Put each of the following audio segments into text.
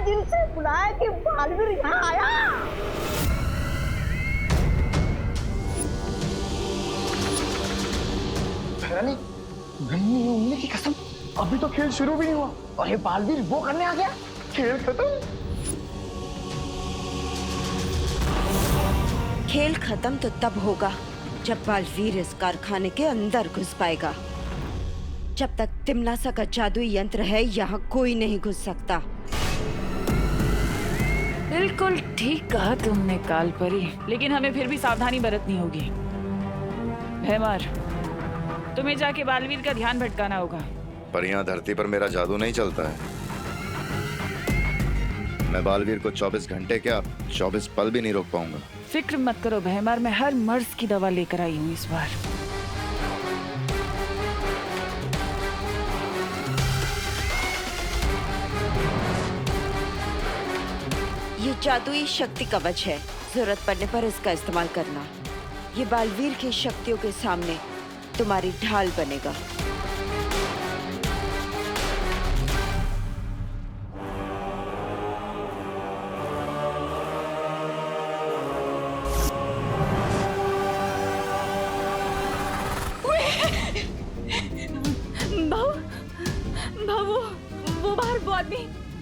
दिल से बुलाया कि बालवीर यहाँ आया। रानी, नन्ही उंगली की कसम, अभी तो खेल शुरू भी नहीं हुआ और ये बालवीर वो करने आ गया। खेल खत्म। खेल खत्म तो तब होगा जब बालवीर इस कारखाने के अंदर घुस पाएगा। जब तक तिमलासा का जादुई यंत्र है, यहाँ कोई नहीं घुस सकता। बिल्कुल ठीक कहा तुमने कालपरी, लेकिन हमें फिर भी सावधानी बरतनी होगी। भैमार, तुम्हें जाके बालवीर का ध्यान भटकाना होगा। पर यहाँ धरती पर मेरा जादू नहीं चलता है। मैं बालवीर को 24 घंटे क्या 24 पल भी नहीं रोक पाऊंगा। फिक्र मत करो भैमार, मैं हर मर्ज की दवा लेकर आई हूँ इस बार। ये जादुई शक्ति कवच है, जरूरत पड़ने पर इसका इस्तेमाल करना। ये बालवीर की शक्तियों के सामने तुम्हारी ढाल बनेगा। वो बाहर वो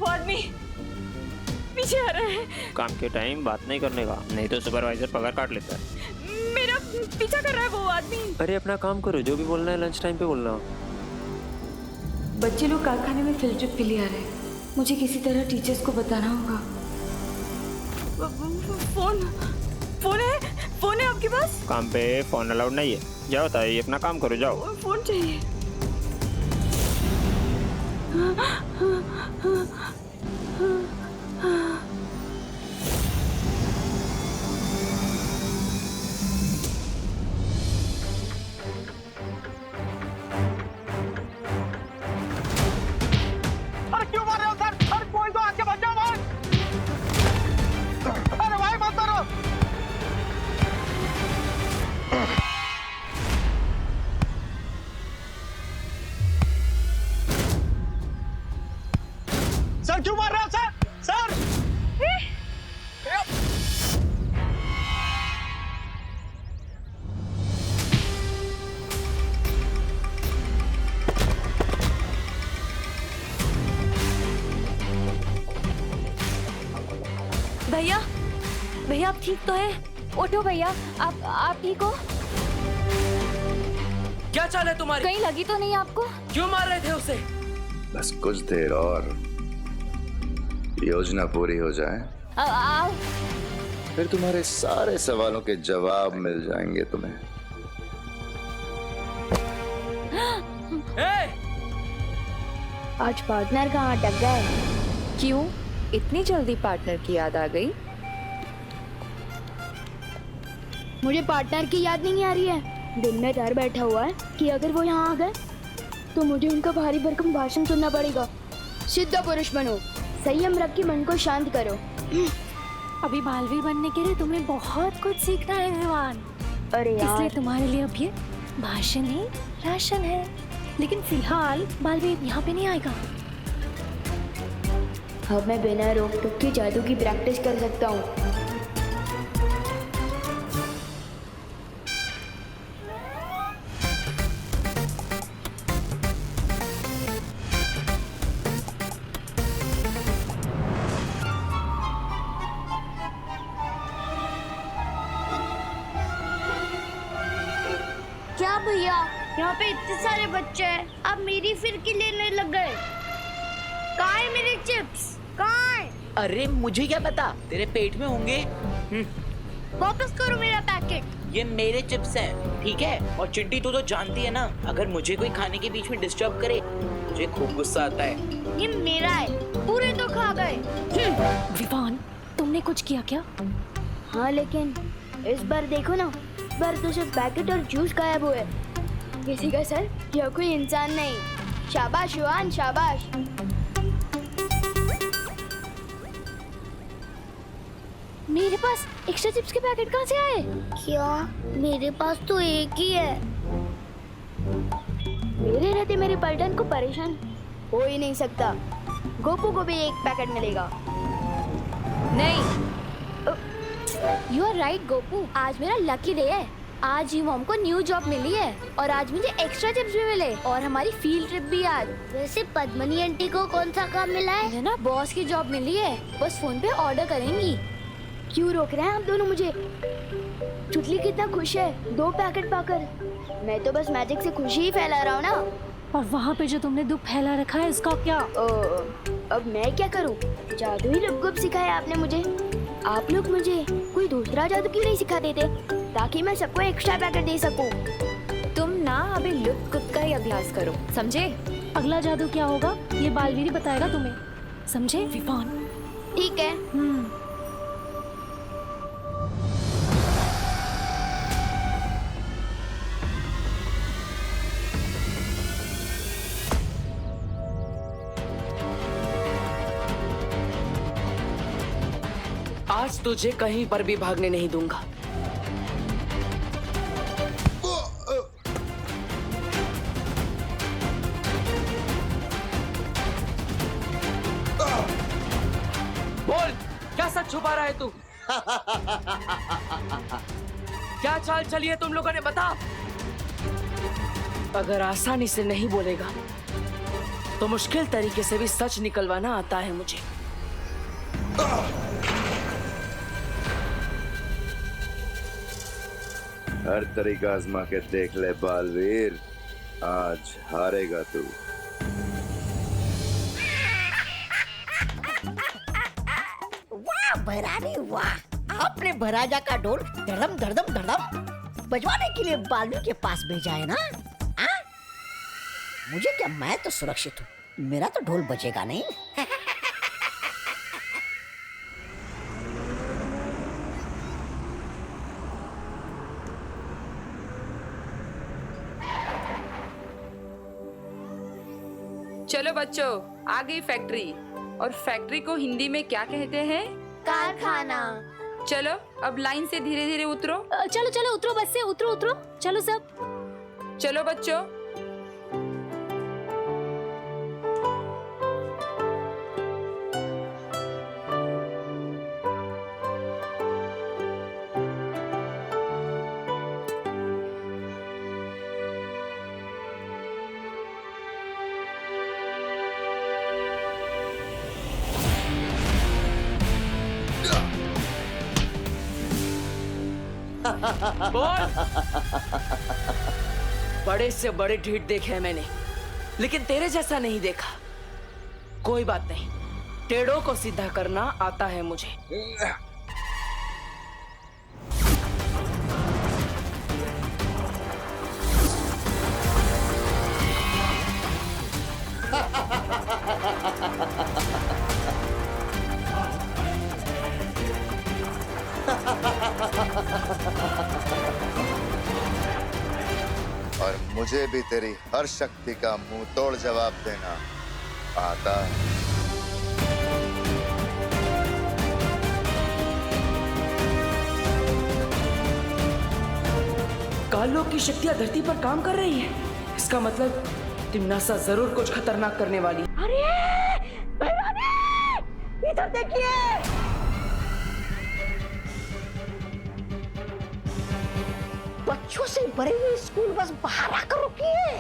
आदमी पीछे आ रहा है। काम के टाइम बात नहीं करने का, नहीं तो सुपरवाइजर पगार काट लेता है। मेरा पीछा कर रहा है वो आदमी। अरे अपना काम करो, जो भी बोलना है लंच टाइम पे बोलना। बच्चे लोग कारखाने में फील्ड ट्रिप के लिए आ रहे हैं। मुझे किसी तरह टीचर्स को बताना होगा। फोन है आपके पास? काम पे फोन अलाउड नहीं है। जाओ ताई, अपना काम करो, जाओ। फोन चाहिए। अरे क्यों मार रहे हो सर? अरे कोई तो आके बच जाओ भाई। अरे भाई मत मारो। सर क्यों मार रहे हो सर? सर भैया आप ठीक तो हैं? उठो भैया, आप ठीक हो? क्या चाल है तुम्हारी? कहीं लगी तो नहीं आपको? क्यों मार रहे थे उसे? बस कुछ देर और योजना पूरी हो जाए, फिर तुम्हारे सारे सवालों के जवाब मिल जाएंगे तुम्हें। आज पार्टनर कहाँ अटक गए? क्यों इतनी जल्दी पार्टनर की याद आ गई? मुझे पार्टनर की याद नहीं आ रही है। दिल में डर बैठा हुआ है कि अगर वो यहाँ आ गए तो मुझे उनका भारी भरकम भाषण सुनना पड़ेगा। सिद्ध पुरुष बनो, संयम रख के मन को शांत करो। अभी बालवीर बनने के लिए तुम्हें बहुत कुछ सीखना है विवान। अरे यार, इसलिए तुम्हारे लिए अब ये भाषण ही राशन है। लेकिन फिलहाल बालवीर यहाँ पे नहीं आएगा। अब मैं बिना रोक टोक के जादू की प्रैक्टिस कर सकता हूँ। क्या भैया, यहाँ पे इतने सारे बच्चे हैं, आप मेरी फिरकी लेने लग गए। कहाँ है मेरे चिप्स? कहाँ है? अरे मुझे क्या पता, तेरे पेट में होंगे। वापस करो मेरा पैकेट। ये मेरे चिप्स हैं, ठीक है? और चिंटी तू तो जानती है ना, अगर मुझे कोई खाने के बीच में डिस्टर्ब करे मुझे खूब गुस्सा आता है। ये मेरा है, पूरे तो खा गए। विवान, तुमने कुछ किया क्या? हाँ लेकिन इस बार देखो ना, इस बार तो सिर्फ पैकेट और जूस गायब हुए। किसी का सर या कोई इंसान नहीं। शाबाश युवान, शाबाश। मेरे पास एक्स्ट्रा चिप्स के पैकेट कहाँ से आए? क्या? मेरे पास तो एक ही है। मेरे रहते मेरे पलटन को परेशान हो ही नहीं सकता। गोपू को भी एक पैकेट मिलेगा। नहीं। यू आर राइट गोपू, आज मेरा लकी डे है। आज ही मॉम को न्यू जॉब मिली है और आज मुझे एक्स्ट्रा टिप्स भी मिले और हमारी फील्ड ट्रिप भी आज। वैसे पद्मनी आंटी को कौन सा काम मिला है? मुझे ना बॉस की जॉब मिली है, बस फोन पे ऑर्डर करेंगी। क्यों रोक रहे हैं आप दोनों मुझे? चुटली कितना खुश है 2 पैकेट पाकर। मैं तो बस मैजिक से खुशी ही फैला रहा हूँ ना। और वहाँ पे जो तुमने दुख फैला रखा है इसका क्या? अब मैं क्या करूँ? जादू ही लुप सिखाया आपने मुझे। आप लोग मुझे कोई दूसरा जादू क्यों नहीं सिखा देते ताकि मैं सबको एक्स्ट्रा पैकेट दे सकूं? तुम ना अभी लुक कुप का ही अभ्यास करो, समझे? अगला जादू क्या होगा ये बालवीर ही बताएगा तुम्हें, समझे विपान? ठीक है। आज तुझे कहीं पर भी भागने नहीं दूंगा। बोल, क्या सच छुपा रहा है तू? क्या चाल चली है तुम लोगों ने, बता। अगर आसानी से नहीं बोलेगा तो मुश्किल तरीके से भी सच निकलवाना आता है मुझे। हर तरीका आजमा के देख ले बालवीर, आज हारेगा तू। वाह भरानी वाह, आपने भराजा का ढोल धड़म धड़म धड़म बजवाने के लिए बालवीर के पास भेजा है ना? आ? मुझे क्या, मैं तो सुरक्षित हूँ, मेरा तो ढोल बजेगा नहीं। चलो बच्चों, आ गई फैक्ट्री। और फैक्ट्री को हिंदी में क्या कहते हैं? कारखाना। चलो अब लाइन से धीरे धीरे उतरो। चलो चलो उतरो, बस से उतरो उतरो, चलो सब। चलो बच्चों। बोल। बड़े से बड़े ढीठ देखे हैं मैंने, लेकिन तेरे जैसा नहीं देखा। कोई बात नहीं, टेढ़ों को सीधा करना आता है मुझे। और मुझे भी तेरी हर शक्ति का मुंह तोड़ जवाब देना आता है। कालों की शक्तियां धरती पर काम कर रही हैं। इसका मतलब तिम्नासा जरूर कुछ खतरनाक करने वाली। अरे भैरवनी, इधर देखिए। बच्चों से भरी हुई स्कूल बस बाहर आकर रुकी है।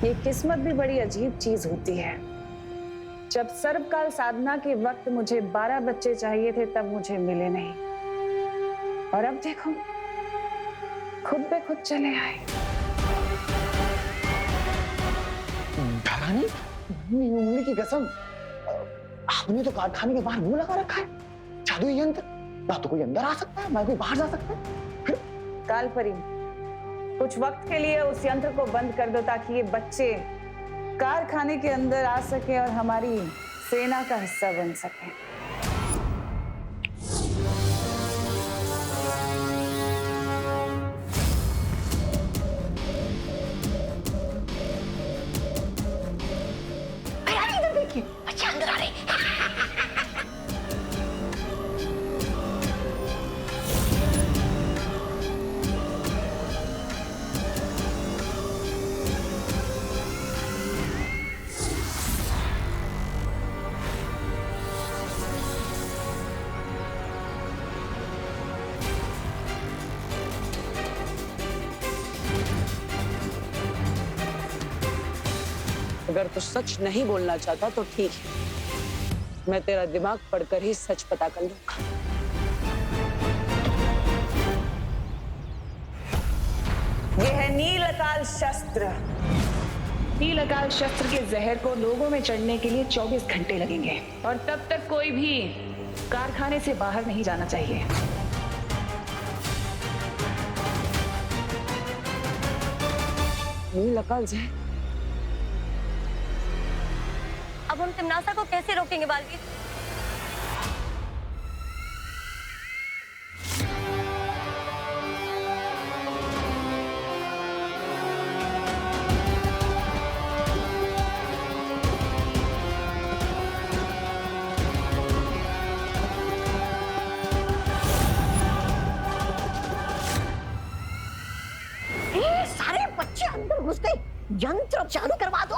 ये किस्मत भी बड़ी अजीब चीज होती है। जब सर्वकाल साधना के वक्त मुझे 12 बच्चे चाहिए थे तब मुझे मिले नहीं, और अब देखो खुद पे खुद चले आए। धरानी, उंगली की कसम, आपने तो कारखाने के बाहर मुंह लगा रखा है। जादुई यंत्र, ना तो कोई अंदर आ सकता है ना कोई बाहर जा सकता है। कालपरी, कुछ वक्त के लिए उस यंत्र को बंद कर दो ताकि ये बच्चे कारखाने के अंदर आ सके और हमारी सेना का हिस्सा बन सके। इधर देखिए, बच्चे अंदर आ रहे हैं। अगर तू सच नहीं बोलना चाहता तो ठीक है, मैं तेरा दिमाग पढ़कर ही सच पता कर लूंगा। यह है नील अकाल शस्त्र। नील अकाल शस्त्र के जहर को लोगों में चढ़ने के लिए 24 घंटे लगेंगे और तब तक कोई भी कारखाने से बाहर नहीं जाना चाहिए। नील अकाल जहर। अब हम तिमनासा को कैसे रोकेंगे बालवीर? सारे बच्चे अंदर घुस गए, यंत्र चालू करवा दो।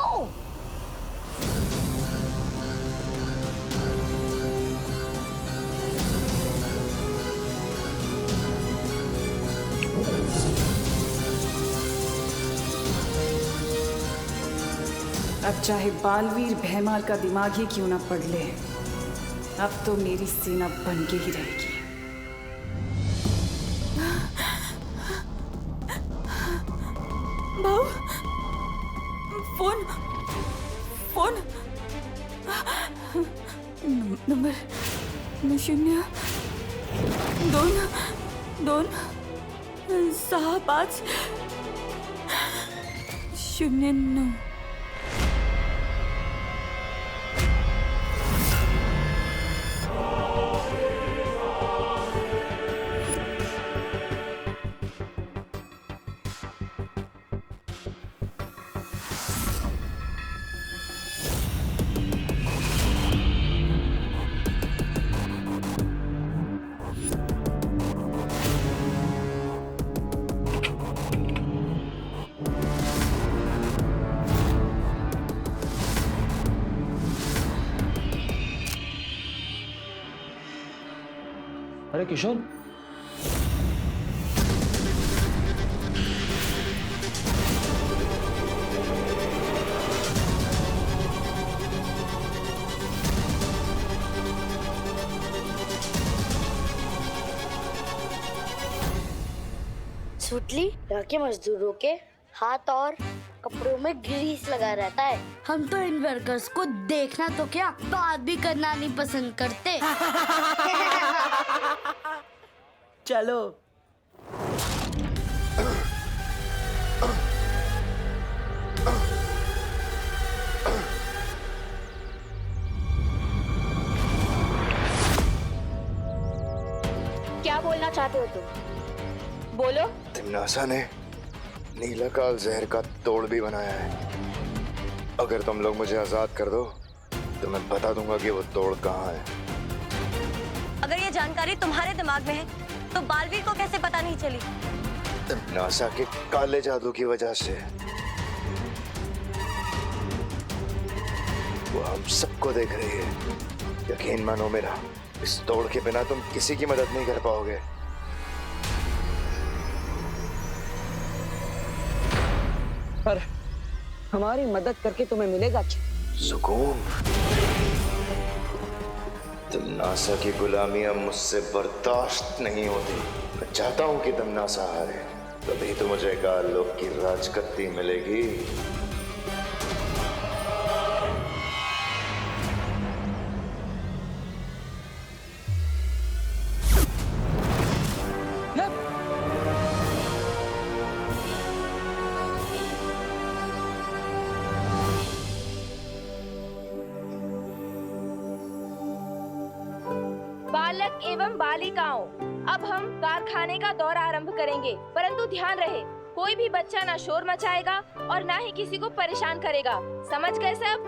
अब चाहे बालवीर भैमाल का दिमाग ही क्यों ना पड़ ले, अब तो मेरी सेना बन के ही रहेगी। भाऊ, फोन फोन नंबर 0-2-2-6-5-09। अरे किशोर, सुतली के मजदूरों के हाथ और कपड़ों में ग्रीस लगा रहता है। हम तो इन वर्कर्स को देखना तो क्या, बात भी करना नहीं पसंद करते। चलो। क्या बोलना चाहते हो तुम? बोलो। तिमनासा ने नीलाकाल जहर का तोड़ भी बनाया है। अगर तुम लोग मुझे आजाद कर दो तो मैं बता दूंगा कि वो तोड़ कहाँ है। अगर ये जानकारी तुम्हारे दिमाग में है तो बालवीर को कैसे पता नहीं चली? तिमनासा के काले जादू की वजह से। वो हम सबको देख रही है। यकीन मानो मेरा, इस तोड़ के बिना तुम किसी की मदद नहीं कर पाओगे। पर हमारी मदद करके तुम्हें मिलेगा क्या? सुकून। तिमनासा की गुलामी अब मुझसे बर्दाश्त नहीं होती। मैं चाहता हूं कि तिमनासा हारे, तभी तो मुझे काल लोक की राजगद्दी मिलेगी। बालक एवं बालिकाओं, अब हम कारखाने का दौरा आरंभ करेंगे, परंतु ध्यान रहे कोई भी बच्चा ना शोर मचाएगा और ना ही किसी को परेशान करेगा। समझ गए सब?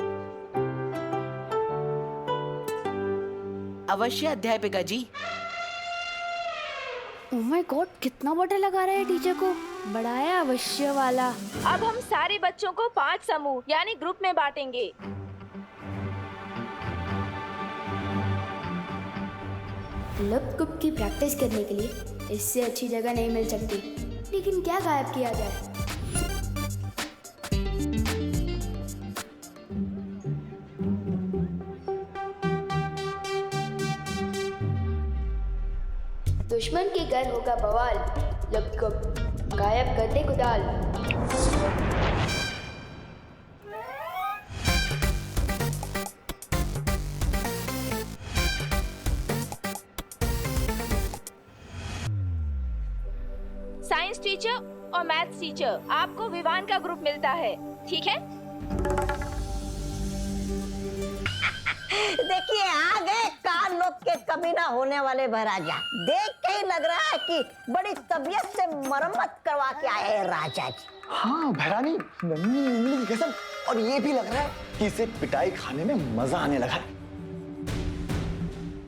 अवश्य अध्यापिका जी। ओह माय गॉड, कितना बड़ा लगा रहा है टीचर को। बड़ा है अवश्य वाला। अब हम सारे बच्चों को 5 समूह यानी ग्रुप में बांटेंगे। लुप्त की प्रैक्टिस करने के लिए इससे अच्छी जगह नहीं मिल सकती। लेकिन क्या गायब किया जाए? दुश्मन के घर होगा बवाल, लगभग गायब कर दे कुदाल। साइंस टीचर और मैथ्स टीचर, आपको विवान का ग्रुप मिलता है, ठीक है? देखिए आ गए कान लोग के कभी ना होने वाले भराजा। देख के ही लग रहा है कि बड़ी तबीयत से मरम्मत करवा के आए हैं राजा जी। हाँ भैरानी, नन्ही उंगली की कसम, और ये भी लग रहा है कि इसे पिटाई खाने में मजा आने लगा है।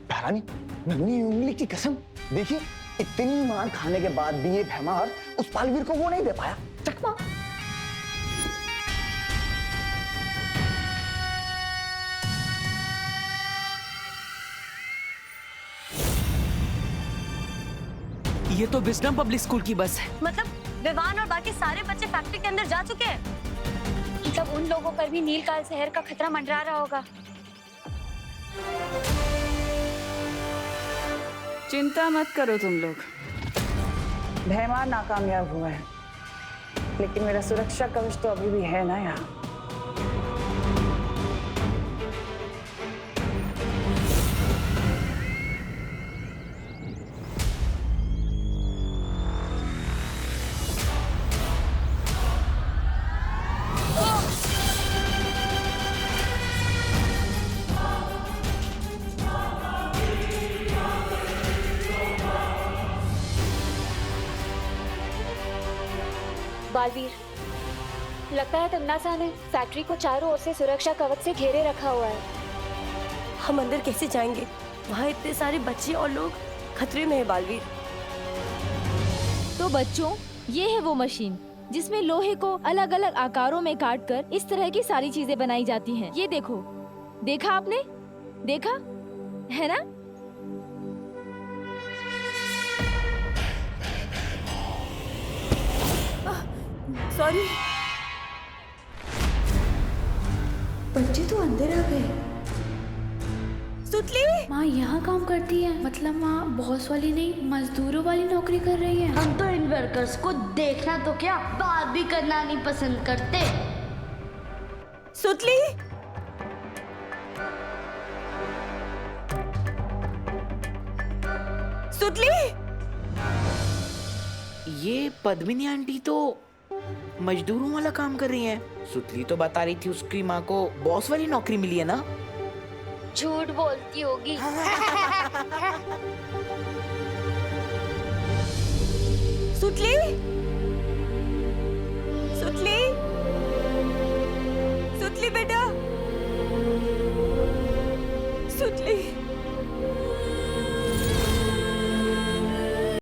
भैरानी, नन्ही उंगली की कसम, देखिए इतनी मार खाने के बाद भी ये भैमार उस बालवीर को वो नहीं दे पाया चकमा। ये तो विजडम पब्लिक स्कूल की बस है। मतलब विवान और बाकी सारे बच्चे फैक्ट्री के अंदर जा चुके हैं। मतलब उन लोगों पर भी नीलकाल शहर का खतरा मंडरा रहा होगा। चिंता मत करो तुम लोग, भैमार नाकामयाब हुआ है, लेकिन मेरा सुरक्षा कवच तो अभी भी है ना यहाँ। बालवीर, लगता है तमन्ना ने फैक्ट्री को चारों ओर से सुरक्षा कवच से घेरे रखा हुआ है। हम अंदर कैसे जाएंगे? वहाँ इतने सारे बच्चे और लोग खतरे में है बालवीर। तो बच्चों, ये है वो मशीन जिसमें लोहे को अलग अलग आकारों में काटकर इस तरह की सारी चीजें बनाई जाती हैं। ये देखो, देखा आपने? देखा है ना? सॉरी। बच्चे तो अंदर आ गए। सुतली माँ यहाँ काम करती है, मतलब माँ बॉस वाली नहीं मजदूरों वाली नौकरी कर रही है। हम तो इन वर्कर्स को देखना तो क्या, बात भी करना नहीं पसंद करते। सुतली, सुतली। ये पद्मिनी आंटी तो मजदूरों वाला काम कर रही हैं। सुतली तो बता रही थी उसकी माँ को बॉस वाली नौकरी मिली है ना। झूठ बोलती होगी। सुतली, सुतली, सुतली बेटा, सुतली।